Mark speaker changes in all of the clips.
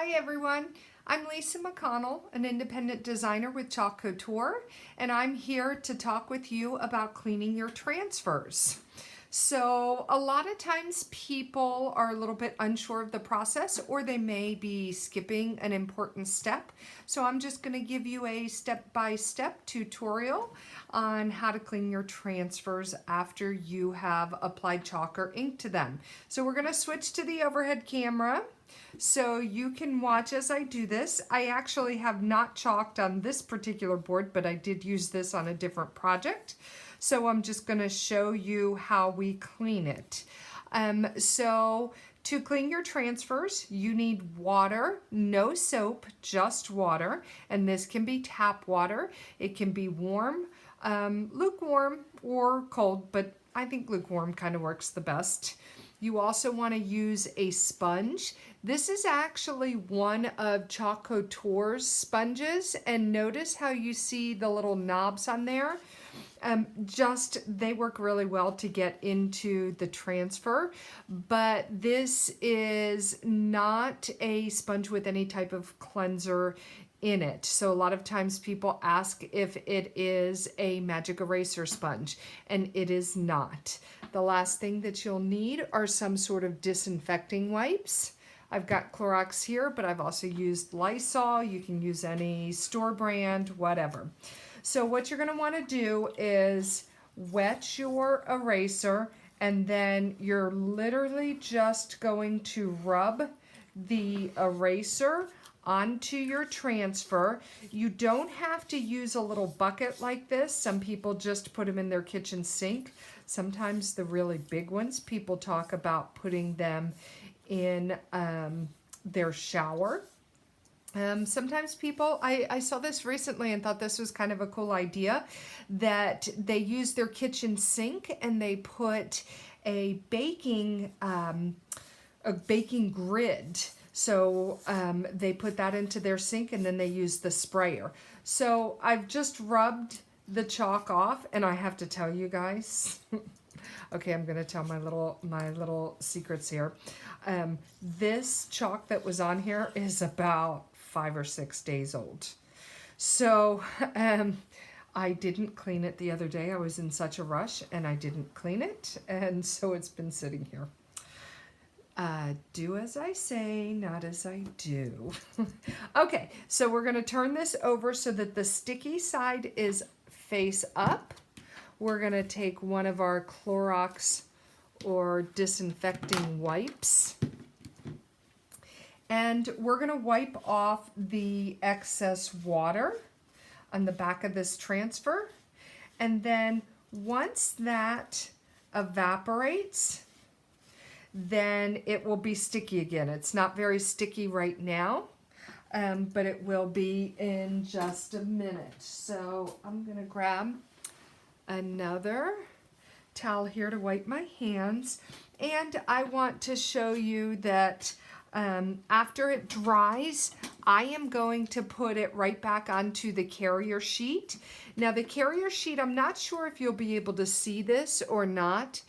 Speaker 1: Hi everyone, I'm Lisa McConnell, an independent designer with Chalk Couture, and I'm here to talk with you about cleaning your transfers. So a lot of times people are a little bit unsure of the process, or they may be skipping an important step. So I'm just going to give you a step-by-step tutorial on how to clean your transfers after you have applied chalk or ink to them. So we're going to switch to the overhead camera so you can watch as I do this. I actually have not chalked on this particular board, but I did use this on a different project. So I'm just going to show you how we clean it. So to clean your transfers, you need water, no soap, just water. And this can be tap water. It can be warm, lukewarm, or cold, but I think lukewarm kind of works the best. You also want to use a sponge. This is actually one of Chalk Couture's sponges, and notice how you see the little knobs on there. They work really well to get into the transfer, but this is not a sponge with any type of cleanser in it. So a lot of times people ask if it is a magic eraser sponge, and it is not. The last thing that you'll need are some sort of disinfecting wipes. I've got Clorox here, but I've also used Lysol. You can use any store brand, whatever. So what you're going to want to do is wet your eraser, and then you're literally just going to rub the eraser onto your transfer. You don't have to use a little bucket like this. Some people just put them in their kitchen sink. Sometimes the really big ones, people talk about putting them in their shower. Sometimes people, I saw this recently and thought this was kind of a cool idea, that they use their kitchen sink and they put a baking grid. So they put that into their sink and then they use the sprayer. So I've just rubbed the chalk off, and I have to tell you guys, okay, I'm gonna tell my little secrets here. This chalk that was on here is about 5 or 6 days old. So I didn't clean it the other day. I was in such a rush and I didn't clean it, and so it's been sitting here. Do as I say, not as I do. Okay, so we're going to turn this over so that the sticky side is face up. We're going to take one of our Clorox or disinfecting wipes, and we're going to wipe off the excess water on the back of this transfer. And then once that evaporates, then it will be sticky again. It's not very sticky right now, but it will be in just a minute. So I'm gonna grab another towel here to wipe my hands. And I want to show you that after it dries, I am going to put it right back onto the carrier sheet. Now the carrier sheet, I'm not sure if you'll be able to see this or not,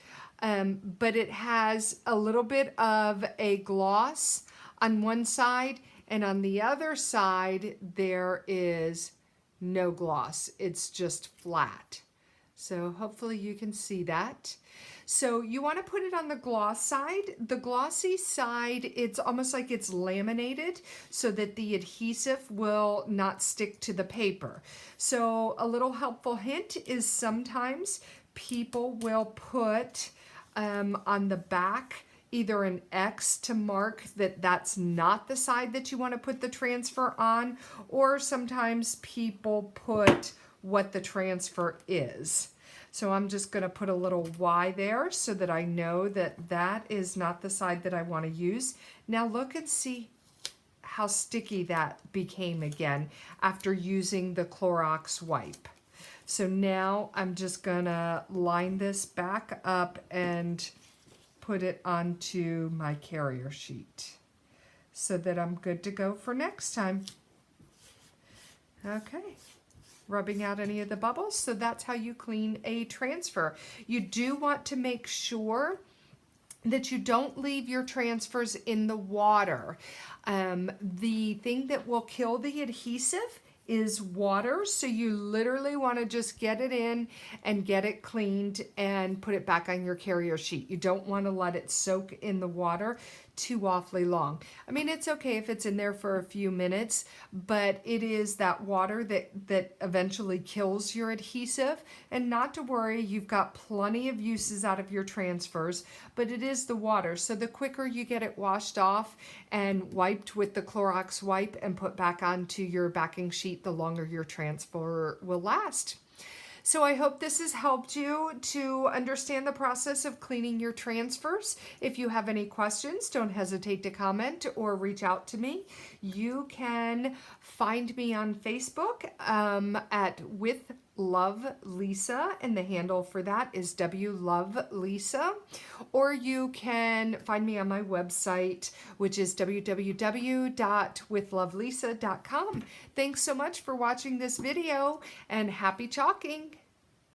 Speaker 1: but it has a little bit of a gloss on one side, and on the other side there is no gloss. It's just flat. So hopefully you can see that. So you want to put it on the gloss side. The glossy side, it's almost like it's laminated so that the adhesive will not stick to the paper. So a little helpful hint is sometimes people will put on the back either an X to mark that that's not the side that you want to put the transfer on, or sometimes people put what the transfer is. So I'm just going to put a little Y there so that I know that that is not the side that I want to use. Now look and see how sticky that became again after using the Clorox wipe. So now I'm just gonna line this back up and put it onto my carrier sheet so that I'm good to go for next time. Okay, rubbing out any of the bubbles. So that's how you clean a transfer. You do want to make sure that you don't leave your transfers in the water. The thing that will kill the adhesive is water, so you literally want to just get it in and get it cleaned and put it back on your carrier sheet. You don't want to let it soak in the water too awfully long. I mean, it's okay if it's in there for a few minutes, but it is that water that eventually kills your adhesive. And not to worry, you've got plenty of uses out of your transfers, but it is the water. So the quicker you get it washed off and wiped with the Clorox wipe and put back onto your backing sheet, the longer your transfer will last. So I hope this has helped you to understand the process of cleaning your transfers. If you have any questions, don't hesitate to comment or reach out to me. You can find me on Facebook at With Love Lisa, and the handle for that is WLoveLisa. Or you can find me on my website, which is www.withlovelisa.com. Thanks so much for watching this video, and happy chalking!